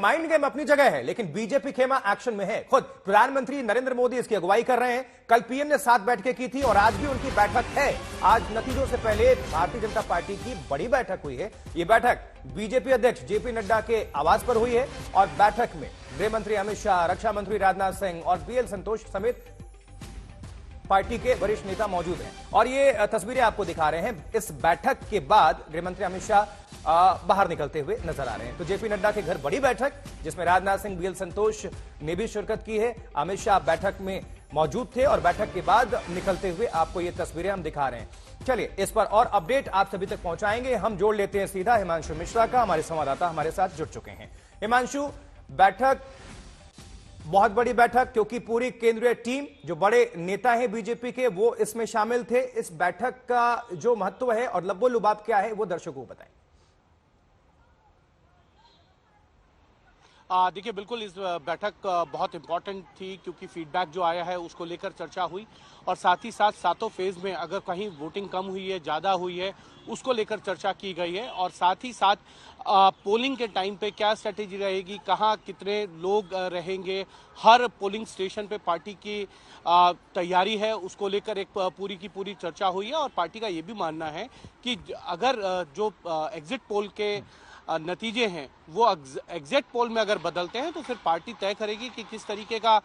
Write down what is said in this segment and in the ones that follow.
Mind game अपनी जगह है, लेकिन बीजेपी खेमा एक्शन में है। खुद प्रधानमंत्री नरेंद्र मोदी इसकी अगुवाई कर रहे हैं। कल पीएम ने 7 बैठकें की थी और आज भी उनकी बैठक है। आज नतीजों से पहले भारतीय जनता पार्टी की बड़ी बैठक हुई है। यह बैठक बीजेपी अध्यक्ष जेपी नड्डा के आवास पर हुई है और बैठक में गृह मंत्री अमित शाह, रक्षा मंत्री राजनाथ सिंह और बीएल संतोष समेत पार्टी के वरिष्ठ नेता मौजूद हैं। और ये तस्वीरें आपको दिखा रहे हैं। इस बैठक के बाद गृहमंत्री अमित शाह बाहर निकलते हुए नजर आ रहे हैं। तो जेपी नड्डा के घर बड़ी बैठक, जिसमें राजनाथ सिंह, बीएल संतोष ने भी शिरकत की है। अमित शाह बैठक में मौजूद थे और बैठक के बाद निकलते हुए आपको ये तस्वीरें हम दिखा रहे हैं। चलिए, इस पर और अपडेट आप सभी तक पहुंचाएंगे। हम जोड़ लेते हैं सीधा हिमांशु मिश्रा का, हमारे संवाददाता हमारे साथ जुड़ चुके हैं। हिमांशु, बैठक बहुत बड़ी बैठक, क्योंकि पूरी केंद्रीय टीम, जो बड़े नेता हैं बीजेपी के, वो इसमें शामिल थे। इस बैठक का जो महत्व है और लब्बो लुबाब क्या है, वो दर्शकों को बताएं। देखिए, बिल्कुल इस बैठक बहुत इंपॉर्टेंट थी, क्योंकि फीडबैक जो आया है उसको लेकर चर्चा हुई और साथ ही साथ सातों फेज में अगर कहीं वोटिंग कम हुई है, ज़्यादा हुई है, उसको लेकर चर्चा की गई है। और साथ ही साथ पोलिंग के टाइम पे क्या स्ट्रेटेजी रहेगी, कहाँ कितने लोग रहेंगे, हर पोलिंग स्टेशन पे पार्टी की तैयारी है, उसको लेकर एक पूरी की पूरी चर्चा हुई है। और पार्टी का ये भी मानना है कि अगर जो एग्जिट पोल के नतीजे हैं वो एग्जिट पोल में अगर बदलते हैं तो फिर पार्टी तय करेगी कि किस तरीके का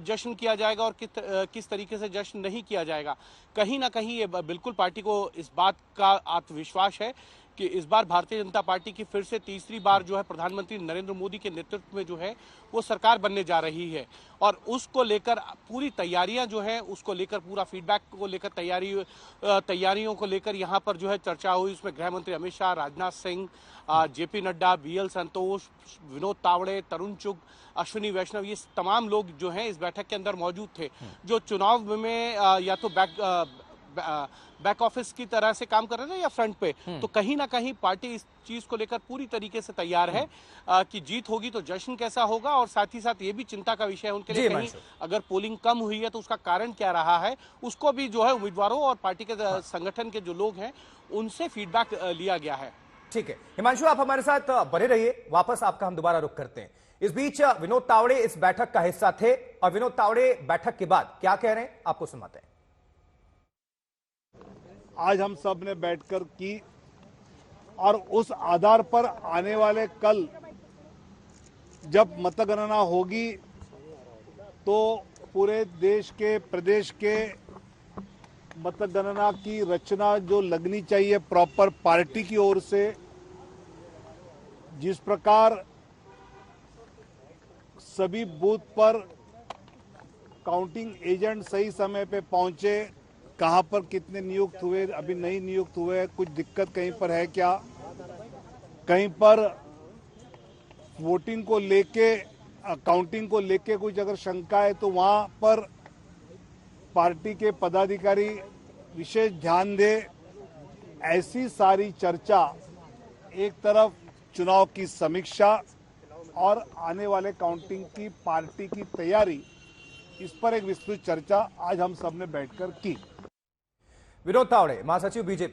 जश्न किया जाएगा और किस तरीके से जश्न नहीं किया जाएगा। कहीं ना कहीं ये बिल्कुल पार्टी को इस बात का आत्मविश्वास है कि इस बार भारतीय जनता पार्टी की फिर से तीसरी बार जो है प्रधानमंत्री नरेंद्र मोदी के नेतृत्व में जो है वो सरकार बनने जा रही है। और उसको लेकर पूरी तैयारियां जो है, उसको लेकर पूरा फीडबैक को लेकर तैयारियों को लेकर यहाँ पर जो है चर्चा हुई। उसमें गृह मंत्री अमित शाह, राजनाथ सिंह, जेपी नड्डा, बीएल संतोष, विनोद तावड़े, तरुण चुग, अश्विनी वैष्णव, ये तमाम लोग जो हैं इस बैठक के अंदर मौजूद थे। जो चुनाव में या तो बैक ऑफिस की तरह से काम कर रहे थे या फ्रंट पे, तो कहीं ना कहीं पार्टी इस चीज को लेकर पूरी तरीके से तैयार है कि जीत होगी तो जश्न कैसा होगा। और साथ ही साथ ये भी चिंता का विषय है उनके लिए, कहीं अगर पोलिंग कम हुई है तो उसका कारण क्या रहा है, उसको भी जो है उम्मीदवारों और पार्टी के संगठन के जो लोग हैं उनसे फीडबैक लिया गया है। ठीक है हिमांशु, आप हमारे साथ बने रहिए। वापस आपका हम दोबारा रुख करते हैं। इस बीच विनोद तावड़े इस बैठक का हिस्सा थे और विनोद तावड़े बैठक के बाद क्या कह रहे हैं, आपको सुनाते हैं। आज हम सब ने बैठकर की और उस आधार पर आने वाले कल जब मतगणना होगी तो पूरे देश के, प्रदेश के मतगणना की रचना जो लगनी चाहिए प्रॉपर पार्टी की ओर से, जिस प्रकार सभी बूथ पर काउंटिंग एजेंट सही समय पे पहुंचे, कहां पर कितने नियुक्त हुए, अभी नहीं नियुक्त हुए, कुछ दिक्कत कहीं पर है क्या, कहीं पर वोटिंग को लेके, काउंटिंग को लेके कुछ अगर शंका है तो वहां पर पार्टी के पदाधिकारी विशेष ध्यान दे। ऐसी सारी चर्चा, एक तरफ चुनाव की समीक्षा और आने वाले काउंटिंग की पार्टी की तैयारी, इस पर एक विस्तृत चर्चा आज हम सब ने बैठकर की। विनोद तावड़े, महासचिव बीजेपी।